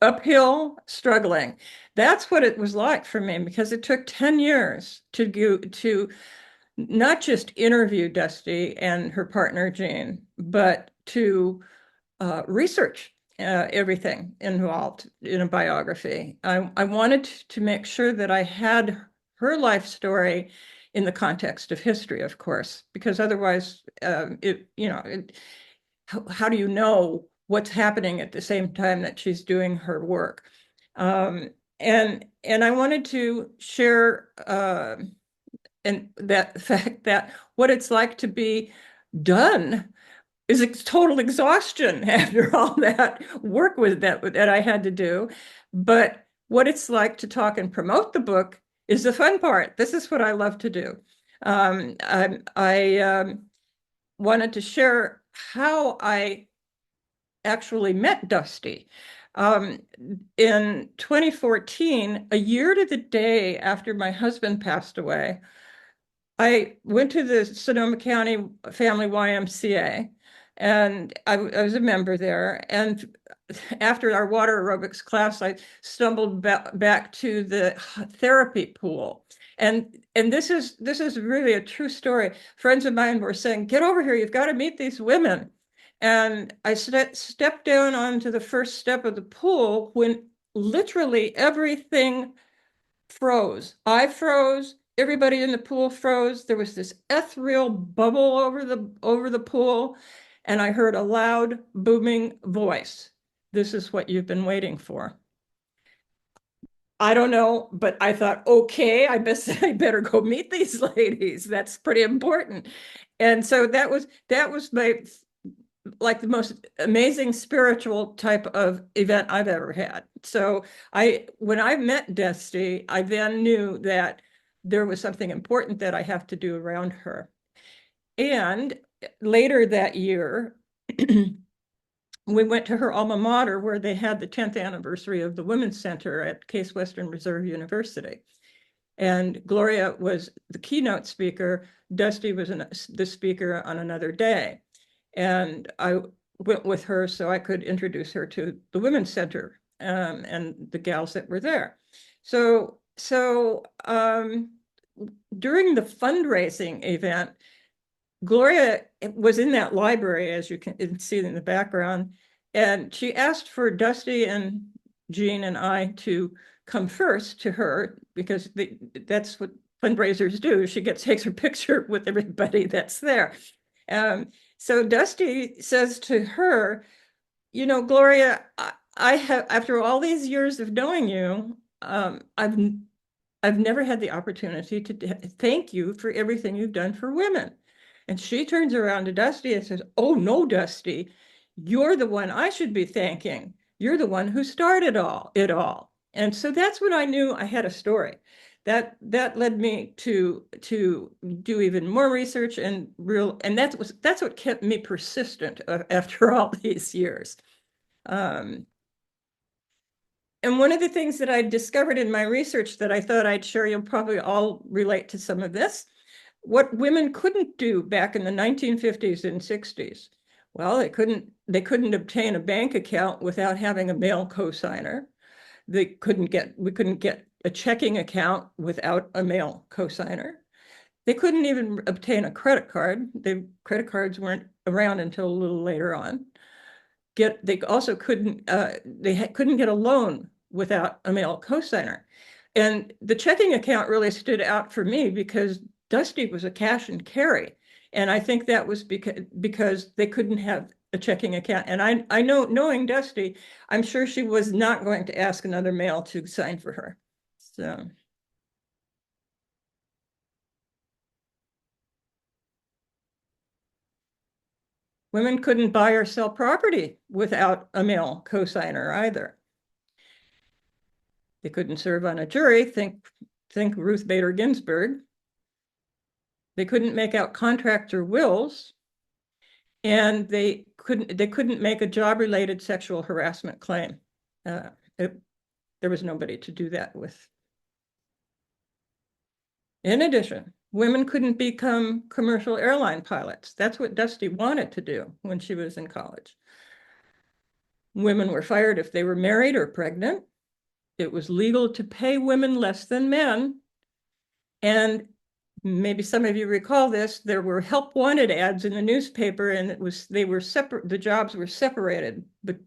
uphill, struggling. That's what it was like for me because it took 10 years to not just interview Dusty and her partner Jean, but to research everything involved in a biography. I wanted to make sure that I had her life story in the context of history, of course, because otherwise, how do you know what's happening at the same time that she's doing her work? And I wanted to share and that fact that what it's like to be done is total exhaustion after all that work with that I had to do. But what it's like to talk and promote the book is the fun part. This is what I love to do. I wanted to share how I actually met Dusty. Um, in 2014, a year to the day after my husband passed away, I went to the Sonoma County Family YMCA, and I was a member there. And after our water aerobics class, I stumbled back to the therapy pool. And this is really a true story. Friends of mine were saying, "Get over here! You've got to meet these women." And I stepped down onto the first step of the pool when literally everything froze. I froze. Everybody in the pool froze. There was this ethereal bubble over the pool, and I heard a loud, booming voice. This is what you've been waiting for. I don't know, but I thought, okay, I better go meet these ladies. That's pretty important. And so that was my like the most amazing spiritual type of event I've ever had. So when I met Dusty, I then knew that there was something important that I have to do around her. And later that year, we went to her alma mater where they had the 10th anniversary of the Women's Center at Case Western Reserve University. And Gloria was the keynote speaker. Dusty was the speaker on another day. And I went with her so I could introduce her to the Women's Center and the gals that were there. So during the fundraising event, Gloria was in that library, as you can see in the background, and she asked for Dusty and Jean and I to come first to her because that's what fundraisers do. She takes her picture with everybody that's there. Um, so Dusty says to her, Gloria, I have, after all these years of knowing you, I've never had the opportunity to thank you for everything you've done for women. And she turns around to Dusty and says, "Oh, no, Dusty, you're the one I should be thanking. You're the one who started it all." And so that's when I knew I had a story. That led me to do even more research and that's what kept me persistent after all these years. Um, and one of the things that I discovered in my research that I thought I'd share, you'll probably all relate to some of this, what women couldn't do back in the 1950s and 60s. Well, they couldn't obtain a bank account without having a male cosigner. We couldn't get a checking account without a male cosigner. They couldn't even obtain a credit card. Credit cards weren't around until a little later on. They also couldn't get a loan without a male cosigner. And the checking account really stood out for me because Dusty was a cash and carry. And I think that was because they couldn't have a checking account. And I know, knowing Dusty, I'm sure she was not going to ask another male to sign for her. So women couldn't buy or sell property without a male cosigner either. They couldn't serve on a jury. Think Ruth Bader Ginsburg. They couldn't make out contracts or wills, and they couldn't make a job-related sexual harassment claim. Uh, it, there was nobody to do that with. In addition, women couldn't become commercial airline pilots. That's what Dusty wanted to do when she was in college. Women were fired if they were married or pregnant. It was legal to pay women less than men. And maybe some of you recall this, there were help wanted ads in the newspaper, and they were separate, the jobs were separated, but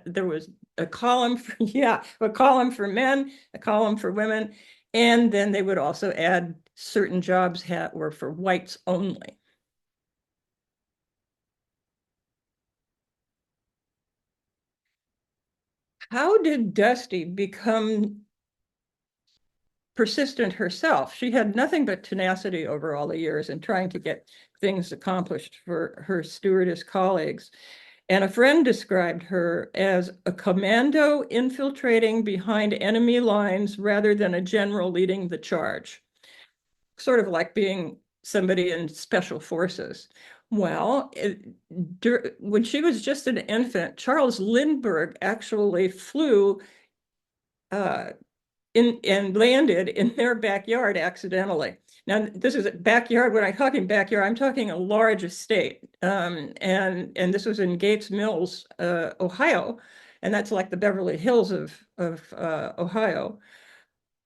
there was a column for, yeah, a column for men, a column for women, and then they would also add certain jobs were for whites only. How did Dusty become persistent herself? She had nothing but tenacity over all the years in trying to get things accomplished for her stewardess colleagues. And a friend described her as a commando infiltrating behind enemy lines rather than a general leading the charge, sort of like being somebody in special forces. Well, when she was just an infant, Charles Lindbergh actually flew uh, and landed in their backyard accidentally. Now, this is a backyard. When I'm talking backyard, I'm talking a large estate. And this was in Gates Mills, Ohio. And that's like the Beverly Hills of Ohio.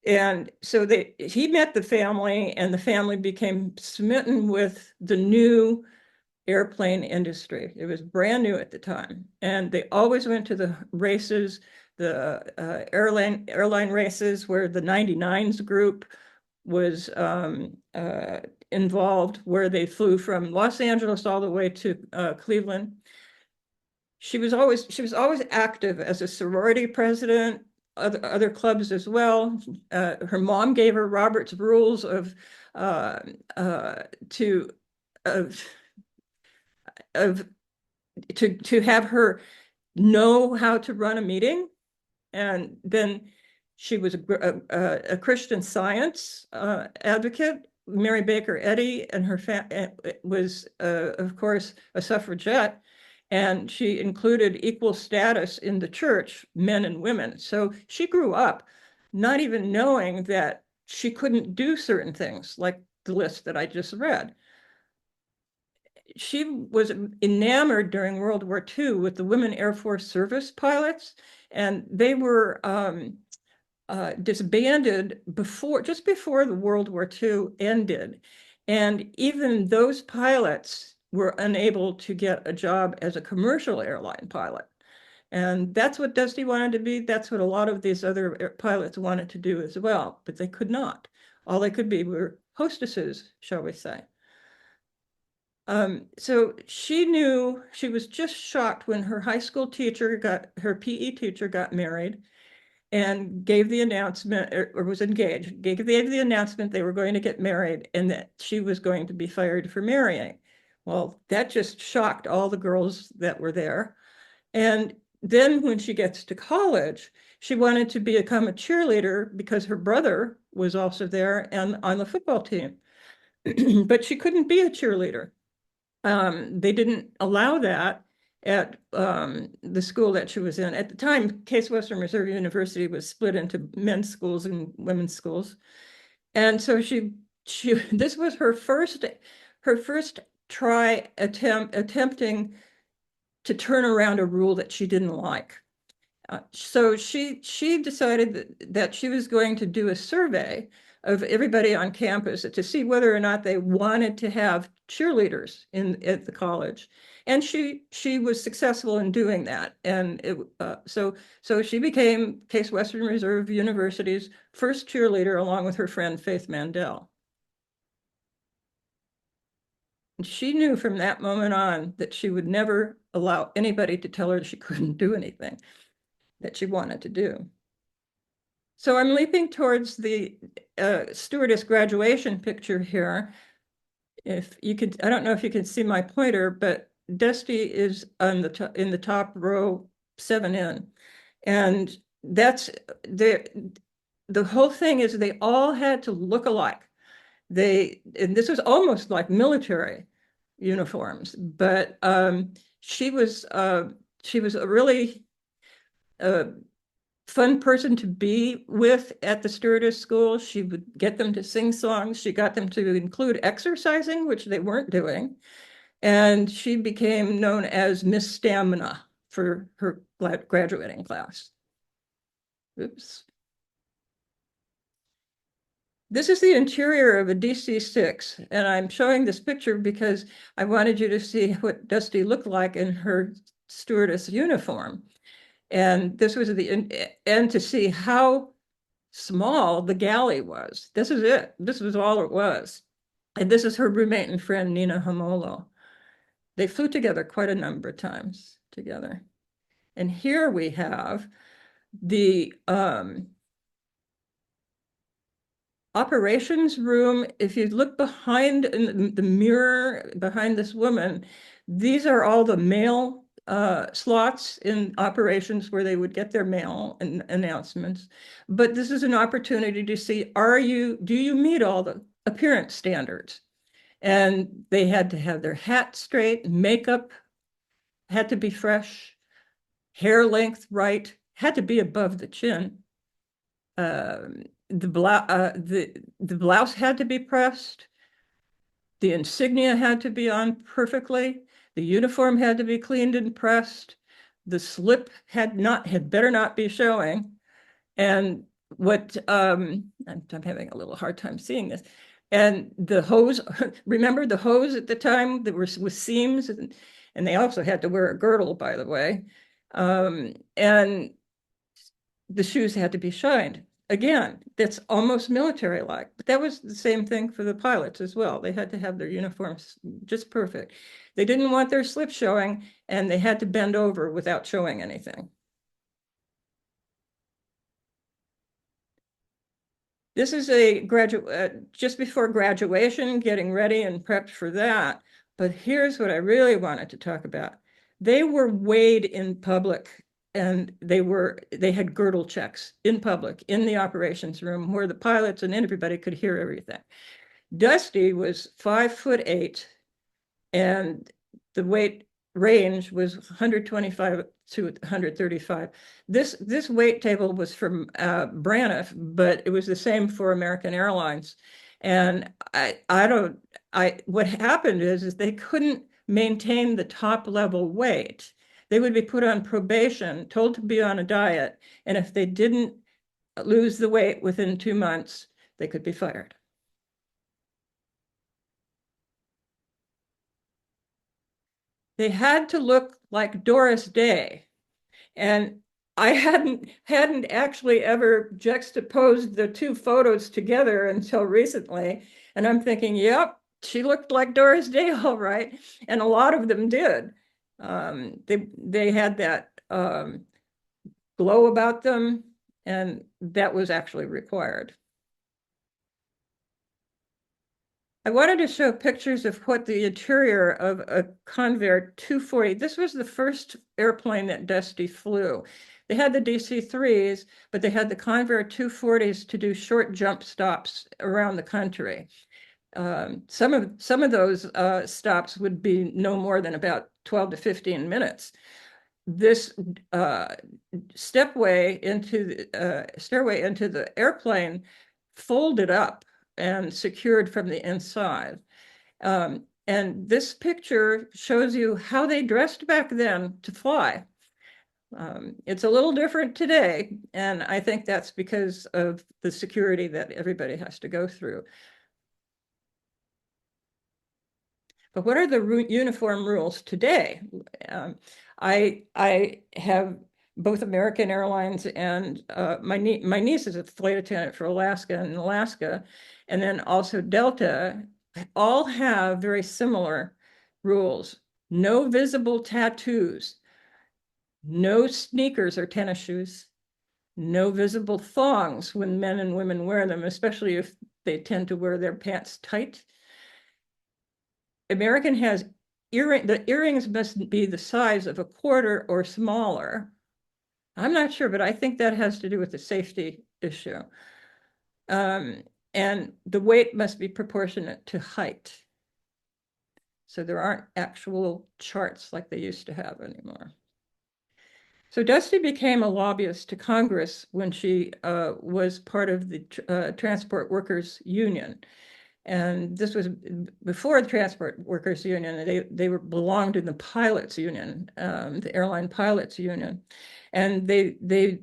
And so he met the family, and the family became smitten with the new airplane industry. It was brand new at the time, and they always went to the races, the airline races, where the 99s group was involved, where they flew from Los Angeles all the way to Cleveland. She was always active as a sorority president, other clubs as well. Her mom gave her Robert's rules of uh, uh, to of of to have her know how to run a meeting. And then she was a Christian Science advocate. Mary Baker Eddy and her was, of course, a suffragette, and she included equal status in the church, men and women. So she grew up not even knowing that she couldn't do certain things, like the list that I just read. She was enamored during World War II with the women Air Force service pilots, and they were disbanded just before the World War II ended. And even those pilots were unable to get a job as a commercial airline pilot. And that's what Dusty wanted to be. That's what a lot of these other pilots wanted to do as well, but they could not. All they could be were hostesses, shall we say. So she was just shocked when her her PE teacher got married and gave the announcement, or was engaged, gave the announcement they were going to get married and that she was going to be fired for marrying. Well, that just shocked all the girls that were there. And then when she gets to college, she wanted to become a cheerleader because her brother was also there and on the football team. But she couldn't be a cheerleader. They didn't allow that at the school that she was in. At the time, Case Western Reserve University was split into men's schools and women's schools. And so this was her first attempting to turn around a rule that she didn't like. So she decided that she was going to do a survey of everybody on campus to see whether or not they wanted to have cheerleaders at the college. And she was successful in doing that. And so she became Case Western Reserve University's first cheerleader, along with her friend Faith Mandel. And she knew from that moment on that she would never allow anybody to tell her she couldn't do anything that she wanted to do. So I'm leaping towards the stewardess graduation picture here. If you could, I don't know if you can see my pointer, but Dusty is in the top row, 7N. And that's the whole thing is they all had to look alike. And this was almost like military uniforms, but she was a really fun person to be with at the stewardess school. She would get them to sing songs. She got them to include exercising, which they weren't doing. And she became known as Miss Stamina for her graduating class. Oops. This is the interior of a DC-6, and I'm showing this picture because I wanted you to see what Dusty looked like in her stewardess uniform. And this was and to see how small the galley was. This is it. This was all it was. And this is her roommate and friend, Nina Homolo. They flew together quite a number of times together. And here we have the operations room. If you look behind in the mirror behind this woman, these are all the mail slots in operations where they would get their mail and announcements. But this is an opportunity to see, do you meet all the appearance standards? And they had to have their hat straight, makeup had to be fresh, hair length right, had to be above the chin. The blouse had to be pressed. The insignia had to be on perfectly. The uniform had to be cleaned and pressed. The slip had better not be showing. And I'm having a little hard time seeing this. And the hose, remember the hose at the time that were with seams, and they also had to wear a girdle, by the way. And the shoes had to be shined. Again, that's almost military-like, but that was the same thing for the pilots as well. They had to have their uniforms just perfect. They didn't want their slip showing, and they had to bend over without showing anything. This is just before graduation, getting ready and prepped for that. But here's what I really wanted to talk about. They were weighed in public, and they had girdle checks in public in the operations room where the pilots and everybody could hear everything. Dusty was 5'8", and the weight range was 125 to 135. This weight table was from Braniff, but it was the same for American Airlines. And what happened is they couldn't maintain the top level weight. They would be put on probation, told to be on a diet, and if they didn't lose the weight within 2 months, they could be fired. They had to look like Doris Day. And I hadn't actually ever juxtaposed the two photos together until recently. And I'm thinking, yep, she looked like Doris Day, all right. And a lot of them did. They had that glow about them, and that was actually required. I wanted to show pictures of what the interior of a Convair 240. This was the first airplane that Dusty flew. They had the DC-3s, but they had the Convair 240s to do short jump stops around the country. Some of those stops would be no more than about 12 to 15 minutes. This stairway into the airplane folded up and secured from the inside. And this picture shows you how they dressed back then to fly. It's a little different today, and I think that's because of the security that everybody has to go through. But what are the uniform rules today? I have both American Airlines and my niece is a flight attendant for Alaska, and then also Delta, all have very similar rules. No visible tattoos, no sneakers or tennis shoes, no visible thongs when men and women wear them, especially if they tend to wear their pants tight. American has the earrings must be the size of a quarter or smaller. I'm not sure, but I think that has to do with the safety issue. And the weight must be proportionate to height. So there aren't actual charts like they used to have anymore. So Dusty became a lobbyist to Congress when she was part of the Transport Workers Union. And this was before the Transport Workers Union. They belonged in the pilots union, the airline pilots union, and they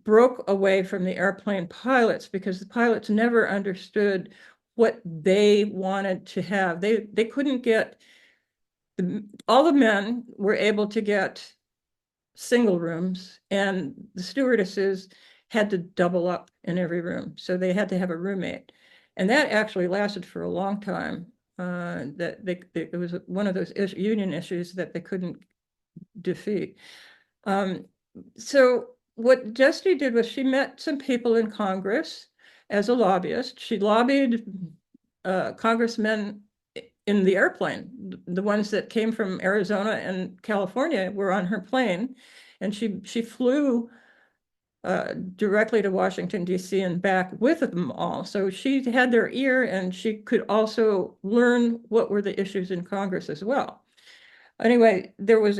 broke away from the airplane pilots because the pilots never understood what they wanted to have. They couldn't get all the men were able to get single rooms, and the stewardesses had to double up in every room. So they had to have a roommate. And that actually lasted for a long time. It was one of those union issues that they couldn't defeat. So what Dusty did was she met some people in Congress as a lobbyist. She lobbied congressmen in the airplane. The ones that came from Arizona and California were on her plane, and she flew directly to Washington, D.C. and back with them all. So she had their ear, and she could also learn what were the issues in Congress as well. Anyway, there was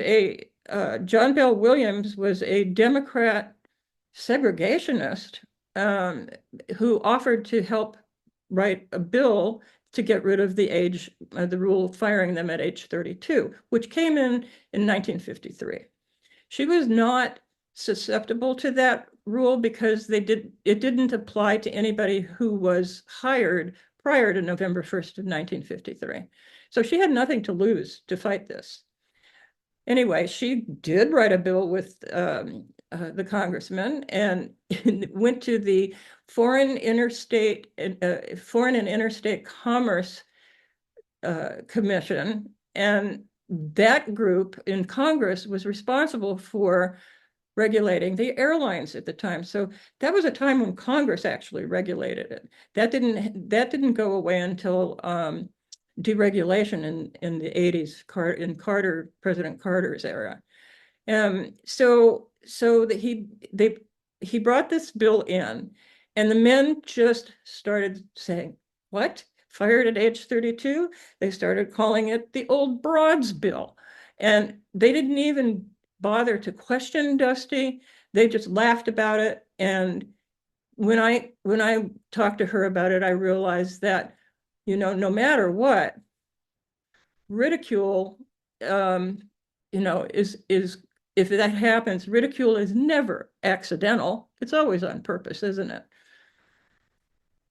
John Bell Williams was a Democrat segregationist who offered to help write a bill to get rid of the rule firing them at age 32, which came in 1953. She was not susceptible to that rule because it didn't apply to anybody who was hired prior to November 1st of 1953. So she had nothing to lose to fight this. Anyway, she did write a bill with the congressman and went to the Foreign and Interstate Commerce Commission, and that group in Congress was responsible for regulating the airlines at the time. So that was a time when Congress actually regulated it. That didn't go away until deregulation in the 80s, in President Carter's era. So he brought this bill in, and the men just started saying, "What? Fired at age 32?" They started calling it the old broads bill, and they didn't even bother to question Dusty. They just laughed about it. And when I talked to her about it, I realized that, no matter what, ridicule, is if that happens, ridicule is never accidental. It's always on purpose, isn't it?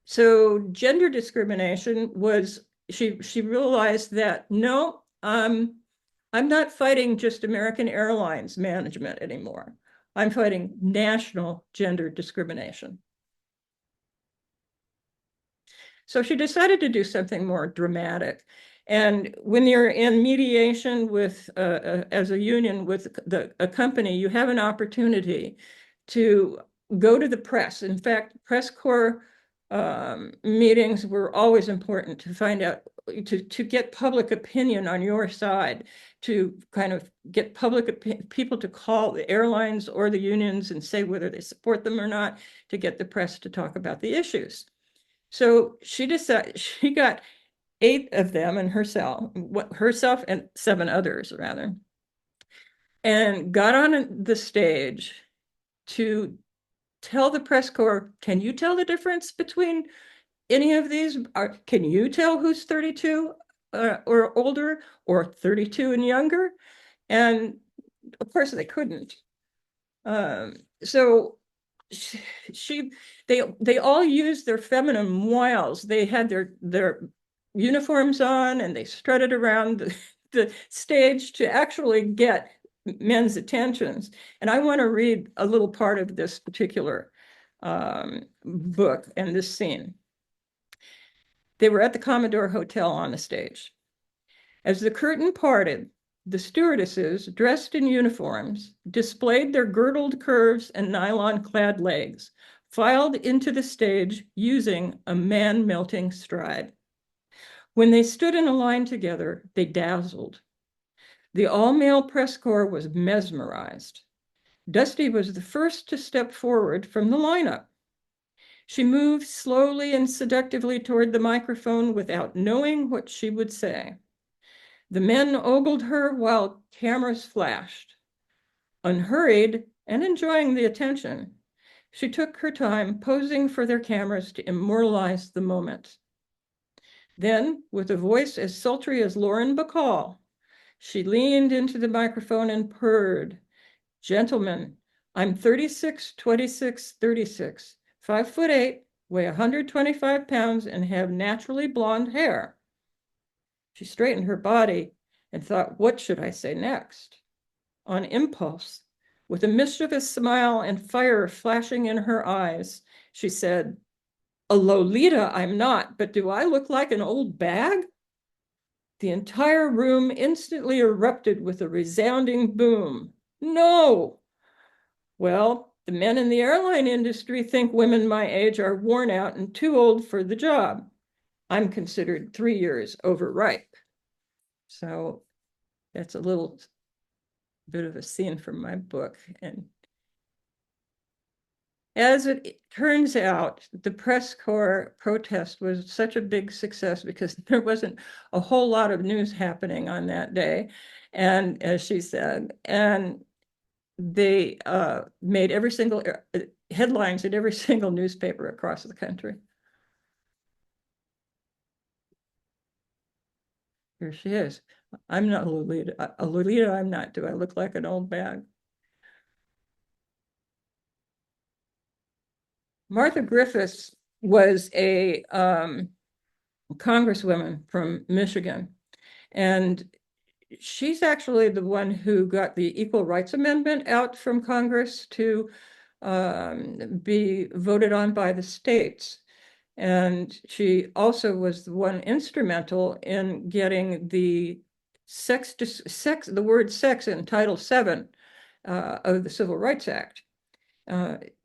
So gender discrimination was, she realized that, no, I'm not fighting just American Airlines management anymore. I'm fighting national gender discrimination. So she decided to do something more dramatic. And when you're in mediation with, as a union with a company, you have an opportunity to go to the press. In fact, press corps meetings were always important to find out, to get public opinion on your side, to kind of get people to call the airlines or the unions and say whether they support them or not, to get the press to talk about the issues. So she got 8 of them and herself and 7 others rather, and got on the stage to tell the press corps, can you tell the difference between any of these? Can you tell who's 32 or older, or 32 and younger? And of course they couldn't. So they all used their feminine wiles. They had their uniforms on, and they strutted around the stage to actually get men's attentions. And I want to read a little part of this particular book and this scene. They were at the Commodore Hotel on the stage. As the curtain parted, the stewardesses, dressed in uniforms, displayed their girdled curves and nylon-clad legs, filed into the stage using a man-melting stride. When they stood in a line together, they dazzled. The all-male press corps was mesmerized. Dusty was the first to step forward from the lineup. She moved slowly and seductively toward the microphone without knowing what she would say. The men ogled her while cameras flashed. Unhurried and enjoying the attention, she took her time posing for their cameras to immortalize the moment. Then, with a voice as sultry as Lauren Bacall, she leaned into the microphone and purred, "Gentlemen, I'm 36, 26, 36, 5'8", weigh 125 pounds, and have naturally blonde hair." She straightened her body and thought, what should I say next? On impulse, with a mischievous smile and fire flashing in her eyes, she said, "A Lolita I'm not, but do I look like an old bag?" The entire room instantly erupted with a resounding boom. No! Well, the men in the airline industry think women my age are worn out and too old for the job. I'm considered 3 years overripe. So that's a little bit of a scene from my book. And as it turns out, the press corps protest was such a big success because there wasn't a whole lot of news happening on that day. And as she said, and they made every single headlines in every single newspaper across the country. Here she is. I'm not a Lolita. A Lolita I'm not. Do I look like an old bag? Martha Griffiths was a congresswoman from Michigan, and she's actually the one who got the Equal Rights Amendment out from Congress to be voted on by the states. And she also was the one instrumental in getting the the word sex in Title VII of the Civil Rights Act.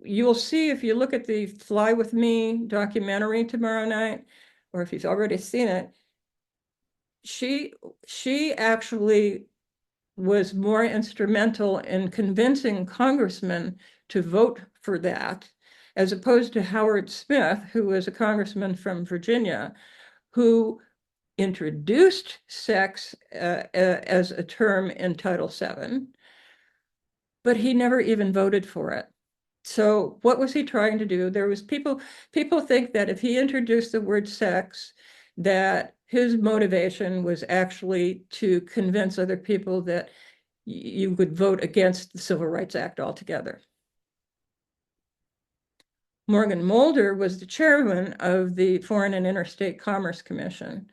You'll see if you look at the Fly With Me documentary tomorrow night, or if you've already seen it, she actually was more instrumental in convincing congressmen to vote for that, as opposed to Howard Smith, who was a congressman from Virginia, who introduced sex as a term in Title VII, but he never even voted for it. So what was he trying to do? There was people think that if he introduced the word sex, that his motivation was actually to convince other people that you would vote against the Civil Rights Act altogether. Morgan Mulder was the chairman of the Foreign and Interstate Commerce Commission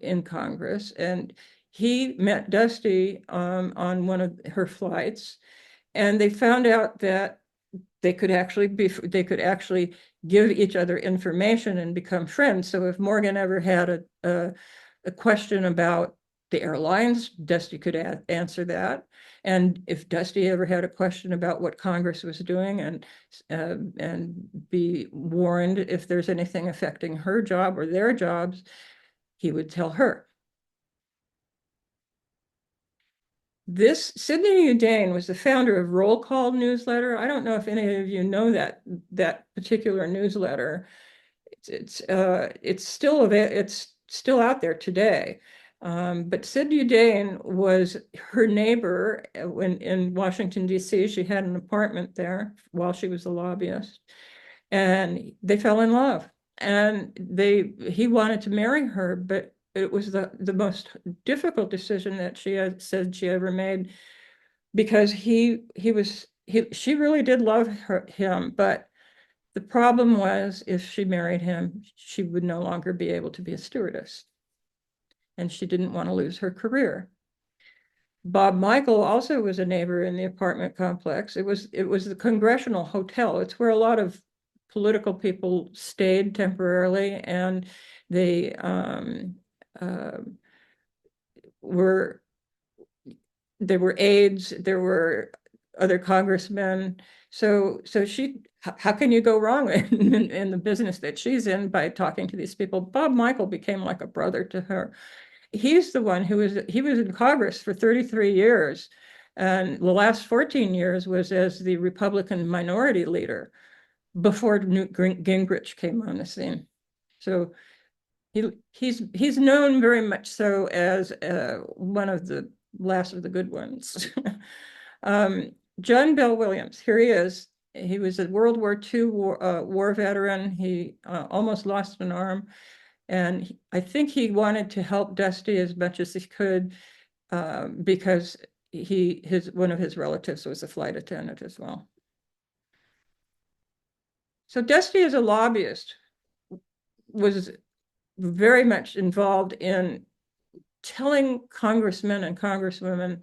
in Congress, and he met Dusty on one of her flights, and they found out that they could actually give each other information and become friends. So if Morgan ever had a question about the airlines, Dusty could answer that. And if Dusty ever had a question about what Congress was doing and be warned if there's anything affecting her job or their jobs, he would tell her. This Sidney Udane was the founder of Roll Call newsletter. I don't know if any of you know that particular newsletter. It's still out there today. But Sid Udane was her neighbor in Washington, D.C. She had an apartment there while she was a lobbyist, and they fell in love. And he wanted to marry her, but it was the most difficult decision that she had said she ever made, because she really did love him, but the problem was if she married him, she would no longer be able to be a stewardess, and she didn't want to lose her career. Bob Michael also was a neighbor in the apartment complex. It was the Congressional Hotel. It's where a lot of political people stayed temporarily, and they were there were aides, there were other congressmen. So how can you go wrong in the business that she's in by talking to these people? Bob Michael became like a brother to her. He's the one he was in Congress for 33 years. And the last 14 years was as the Republican minority leader before Newt Gingrich came on the scene. So he's known very much so as one of the last of the good ones. John Bell Williams, here he is. He was a World War II war veteran. He almost lost an arm. And I think he wanted to help Dusty as much as he could, because one of his relatives was a flight attendant as well. So Dusty, as a lobbyist, was very much involved in telling congressmen and congresswomen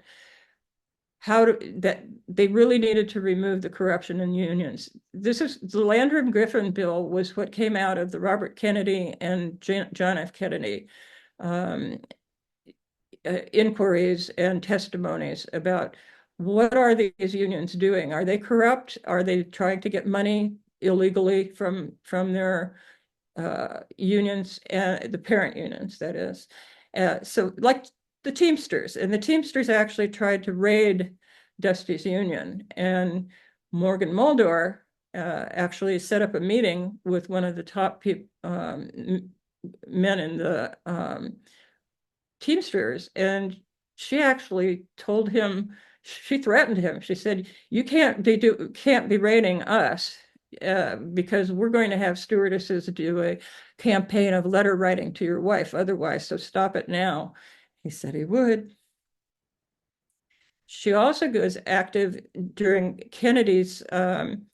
that they really needed to remove the corruption in unions. The Landrum-Griffin bill was what came out of the Robert Kennedy and John F. Kennedy inquiries and testimonies about what are these unions doing? Are they corrupt? Are they trying to get money illegally from their unions, the parent unions, that is. So like the Teamsters, and the Teamsters actually tried to raid Dusty's union, and Morgan Muldor actually set up a meeting with one of the top men in the Teamsters, and she actually told him, she threatened him. She said, "You can't be raiding us, because we're going to have stewardesses do a campaign of letter writing to your wife otherwise, so stop it now." He said he would. She also was active during Kennedy's time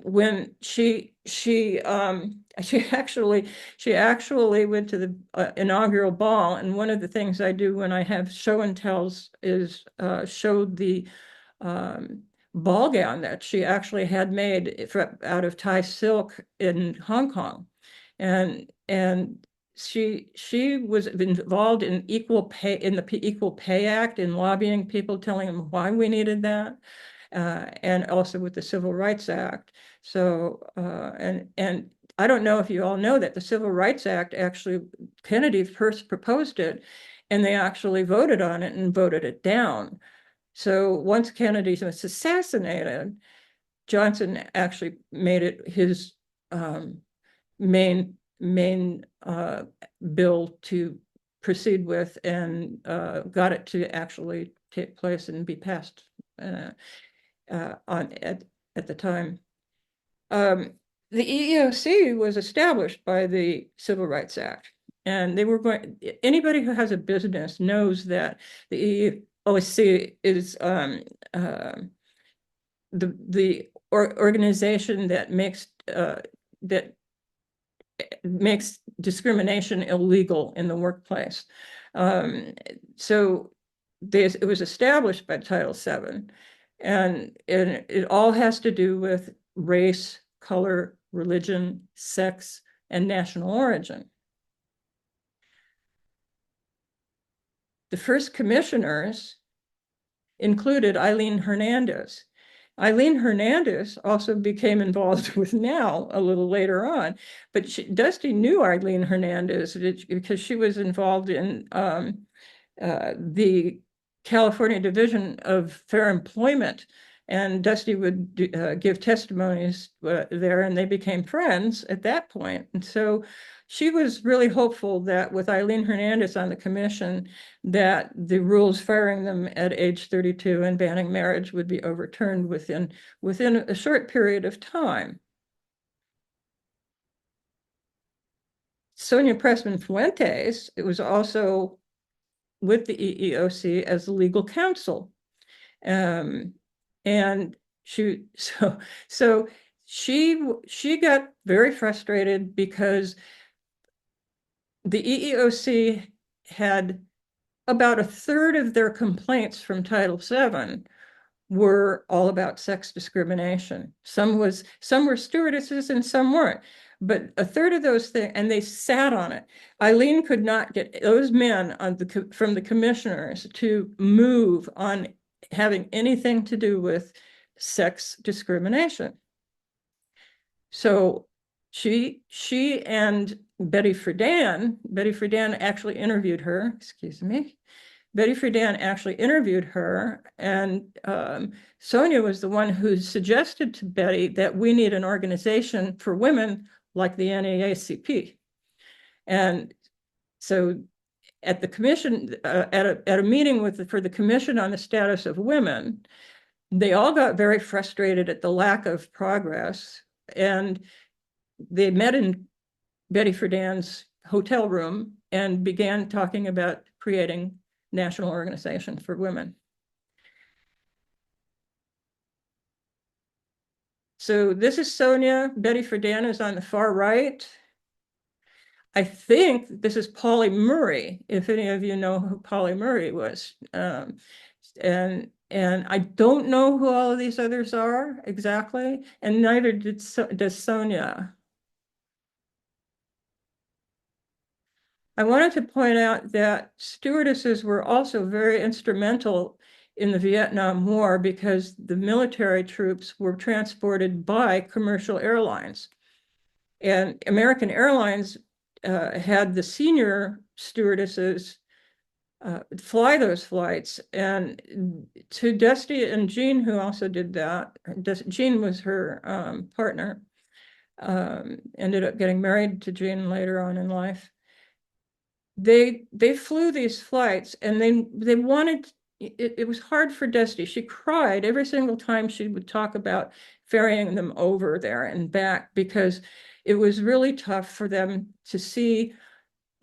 when she actually went to the inaugural ball, and one of the things I do when I have show and tells is show the ball gown that she actually had made out of Thai silk in Hong Kong, and she was involved in equal pay, in the Equal Pay Act, in lobbying people, telling them why we needed that, and also with the Civil Rights Act. So and I don't know if you all know that the Civil Rights Act, actually Kennedy first proposed it, and they actually voted on it and voted it down. So once Kennedy was assassinated, Johnson actually made it his main bill to proceed with, and got it to actually take place and be passed at the time. The EEOC was established by the Civil Rights Act, and they were anybody who has a business knows that the EEOC is the organization that makes discrimination illegal in the workplace. So it was established by Title VII, and it all has to do with race, color, religion, sex, and national origin. The first commissioners included Eileen Hernandez. Eileen Hernandez also became involved with NOW a little later on, but Dusty knew Eileen Hernandez because she was involved in the California Division of Fair Employment, and Dusty would give testimonies there, and they became friends at that point. And so she was really hopeful that with Eileen Hernandez on the commission, that the rules firing them at age 32 and banning marriage would be overturned within a short period of time. Sonia Pressman Fuentes, it was also with the EEOC as legal counsel. And she got very frustrated because the EEOC had about a third of their complaints from Title VII were all about sex discrimination. Some were stewardesses and some weren't, but a third of those things, and they sat on it. Eileen could not get those men from the commissioners to move on having anything to do with sex discrimination. So she and Betty Friedan actually interviewed her, excuse me. Betty Friedan actually interviewed her, and Sonia was the one who suggested to Betty that we need an organization for women like the NAACP. And so at the commission, at a meeting for the Commission on the Status of Women, they all got very frustrated at the lack of progress. And they met in Betty Friedan's hotel room and began talking about creating national organization for women. So this is Sonia. Betty Friedan is on the far right. I think this is Polly Murray, if any of you know who Polly Murray was. And I don't know who all of these others are exactly, and neither does Sonia. I wanted to point out that stewardesses were also very instrumental in the Vietnam War because the military troops were transported by commercial airlines. And American Airlines had the senior stewardesses fly those flights. And to Dusty and Jean, who also did that, Jean was her partner, ended up getting married to Jean later on in life. They flew these flights and they wanted it was hard for Dusty. She cried every single time she would talk about ferrying them over there and back because it was really tough for them to see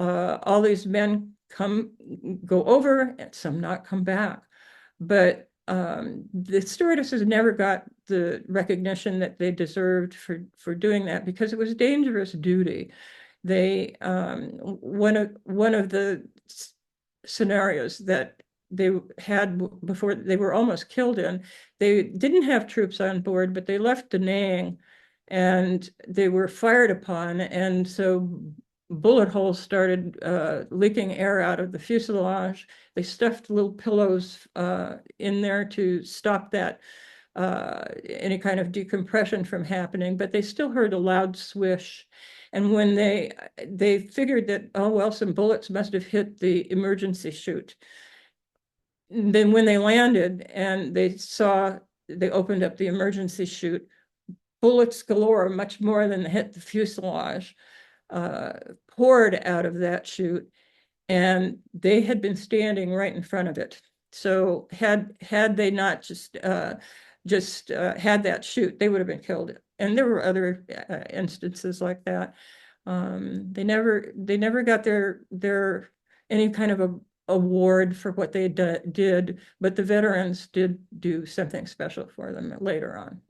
all these men go over and some not come back. But the stewardesses never got the recognition that they deserved for doing that because it was dangerous duty. They one of the scenarios that they had before they were almost killed in, they didn't have troops on board, but they left Da Nang and they were fired upon. And so bullet holes started leaking air out of the fuselage. They stuffed little pillows in there to stop that any kind of decompression from happening, but they still heard a loud swish. And when they figured that, oh, well, some bullets must have hit the emergency chute. Then when they landed and they opened up the emergency chute, bullets galore, much more than hit the fuselage, poured out of that chute. And they had been standing right in front of it. So had they not just had that chute, they would have been killed. And there were other instances like that. They never got their any kind of a award for what they did, but the veterans did do something special for them later on.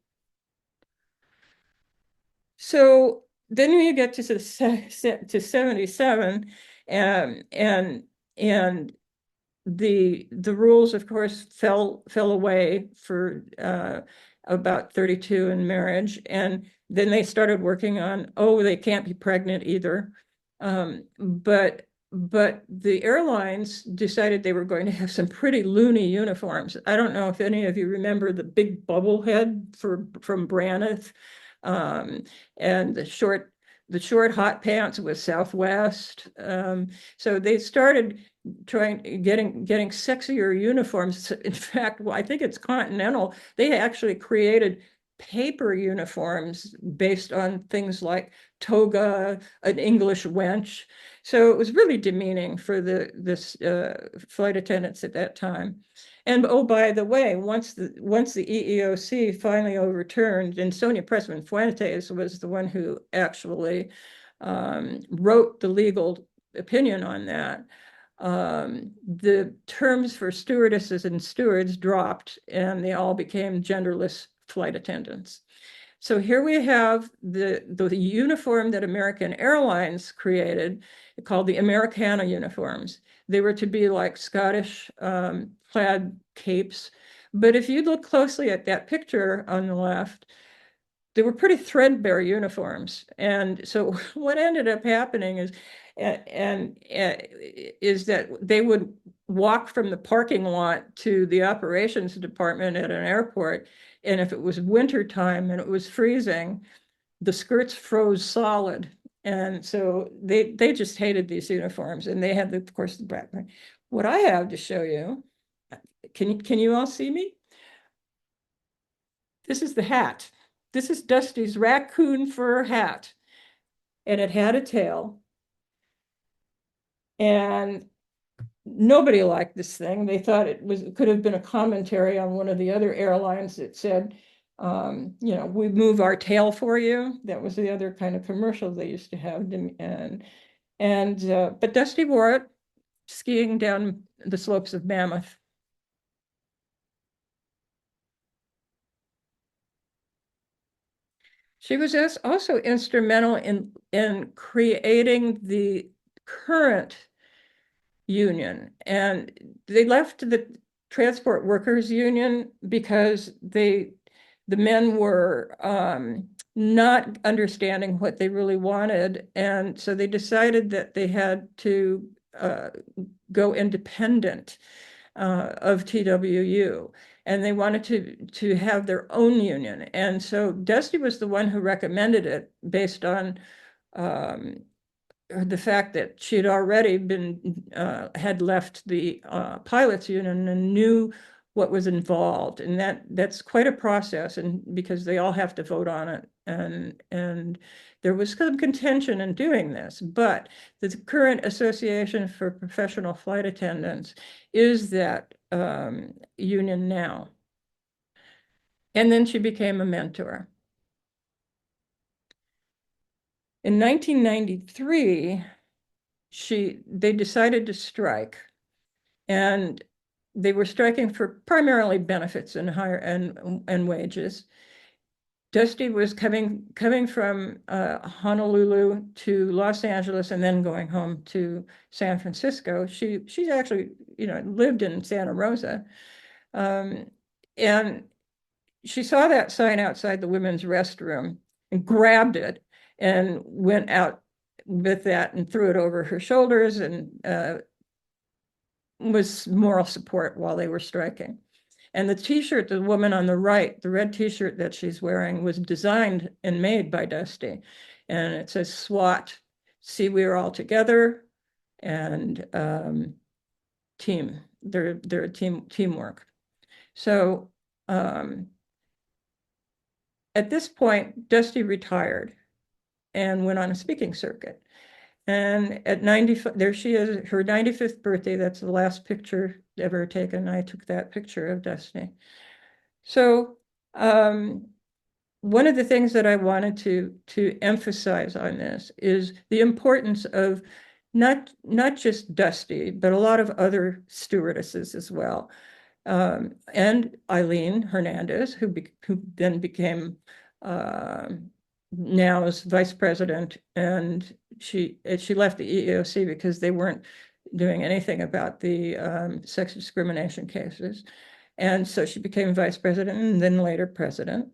So then we get to 77, and the rules, of course, fell away for about 32 in marriage, and then they started working on, oh, they can't be pregnant either. But the airlines decided they were going to have some pretty loony uniforms. I don't know if any of you remember the big bubble head from Braniff, and the short hot pants with Southwest. So they started getting sexier uniforms. In fact, well, I think it's Continental. They actually created paper uniforms based on things like toga, an English wench. So it was really demeaning for this flight attendants at that time. And oh, by the way, once the EEOC finally overturned, and Sonia Pressman Fuentes was the one who actually wrote the legal opinion on that. The terms for stewardesses and stewards dropped, and they all became genderless flight attendants. So here we have the uniform that American Airlines created, called the Americana uniforms. They were to be like Scottish plaid capes. But if you look closely at that picture on the left, they were pretty threadbare uniforms. And so what ended up happening is that they would walk from the parking lot to the operations department at an airport. And if it was winter time and it was freezing, the skirts froze solid. And so they just hated these uniforms. And they had, of course, the background. What I have to show you, can you all see me? This is the hat. This is Dusty's raccoon fur hat. And it had a tail. And nobody liked this thing. They thought it could have been a commentary on one of the other airlines that said, We move our tail for you. That was the other kind of commercial they used to have. But Dusty wore it skiing down the slopes of Mammoth. She was also instrumental in creating the current union. And they left the Transport Workers Union because the men were not understanding what they really wanted. And so they decided that they had to go independent of TWU. And they wanted to have their own union. And so Dusty was the one who recommended it based on the fact that she had already had left the pilots union and knew what was involved. And that's quite a process, and because they all have to vote on it. And there was some contention in doing this, but the current Association for Professional Flight Attendants is that union now. And then she became a mentor. In 1993, they decided to strike, and they were striking for primarily benefits and wages. Dusty was coming from Honolulu to Los Angeles and then going home to San Francisco. She's actually lived in Santa Rosa, and she saw that sign outside the women's restroom and grabbed it and went out with that and threw it over her shoulders and was moral support while they were striking. And the t-shirt, the woman on the right, the red t-shirt that she's wearing, was designed and made by Dusty. And it says SWAT, see, we're all together, and team. They're a teamwork. So at this point, Dusty retired and went on a speaking circuit. And at 90, there she is, her 95th birthday. That's the last picture ever taken. I took that picture of Destiny. So one of the things that I wanted to emphasize on this is the importance of not just Dusty, but a lot of other stewardesses as well. And Eileen Hernandez, who then became now as vice president, and she left the EEOC because they weren't doing anything about the sex discrimination cases. And so she became vice president and then later president.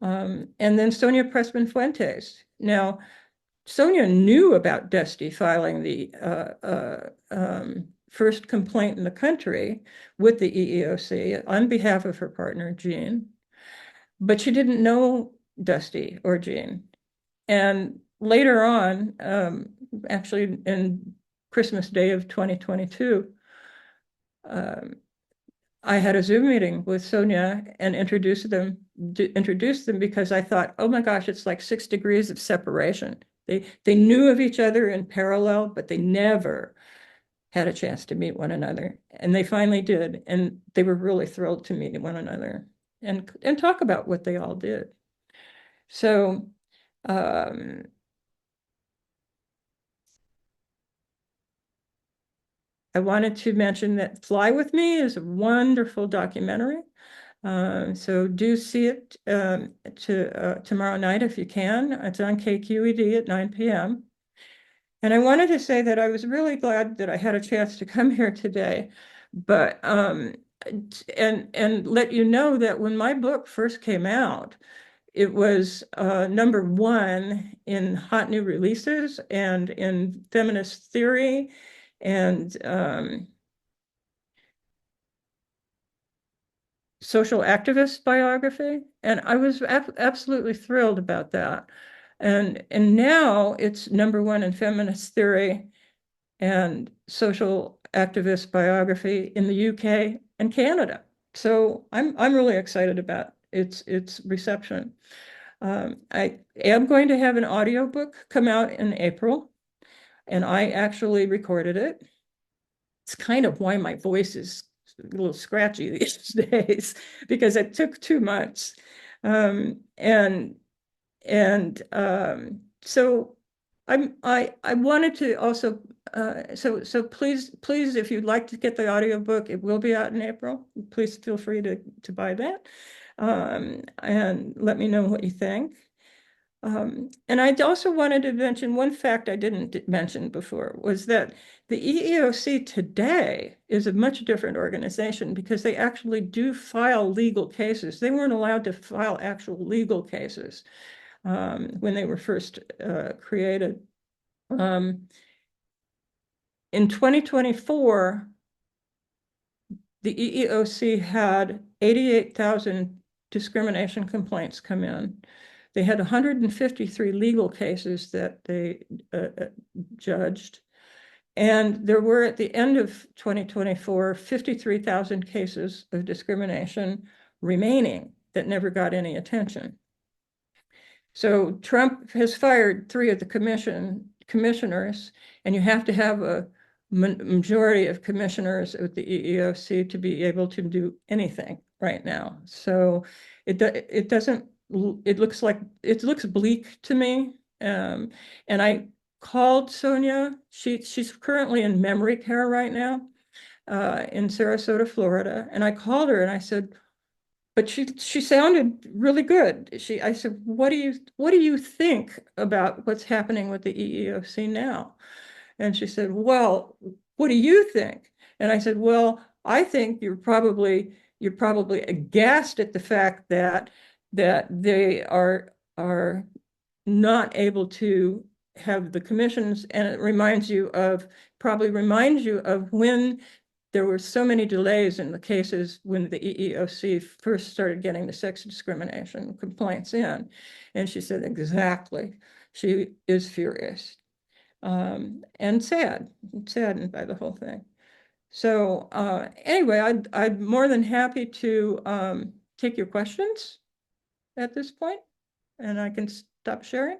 And then Sonia Pressman Fuentes. Now, Sonia knew about Dusty filing the first complaint in the country with the EEOC on behalf of her partner, Jean, but she didn't know Dusty or Jean. And later on, actually in Christmas Day of 2022, I had a Zoom meeting with Sonia and introduced them because I thought, oh my gosh, it's like 6 degrees of separation. They knew of each other in parallel, but they never had a chance to meet one another. And they finally did. And they were really thrilled to meet one another and talk about what they all did. So I wanted to mention that Fly With Me is a wonderful documentary. So do see it tomorrow night if you can. It's on KQED at 9 p.m. And I wanted to say that I was really glad that I had a chance to come here today, but and let you know that when my book first came out, it was #1 in hot new releases and in feminist theory and social activist biography. And I was absolutely thrilled about that. And now it's #1 in feminist theory and social activist biography in the UK and Canada. So I'm really excited about its reception. I am going to have an audiobook come out in April, and I actually recorded it. It's kind of why my voice is a little scratchy these days, because it took 2 months. And so I wanted to also so please, if you'd like to get the audiobook, it will be out in April. Please feel free to buy that. And let me know what you think. And I also wanted to mention one fact I didn't mention before was that the EEOC today is a much different organization because they actually do file legal cases. They weren't allowed to file actual legal cases when they were first created. In 2024, the EEOC had 88,000 discrimination complaints come in. They had 153 legal cases that they judged. And there were, at the end of 2024, 53,000 cases of discrimination remaining that never got any attention. So Trump has fired 3 of the commissioners, and you have to have a majority of commissioners at the EEOC to be able to do anything right now. So it doesn't, it looks bleak to me. And I called Sonia. She's currently in memory care right now in Sarasota, Florida. And I called her and I said, but she sounded really good. I said, what do you think about what's happening with the EEOC now? And she said, well, what do you think? And I said, well, I think you're probably aghast at the fact that they are not able to have the commissions, and it probably reminds you of when there were so many delays in the cases when the EEOC first started getting the sex discrimination complaints in. And she said, exactly. She is furious and saddened by the whole thing. So anyway, I'm more than happy to take your questions at this point, and I can stop sharing.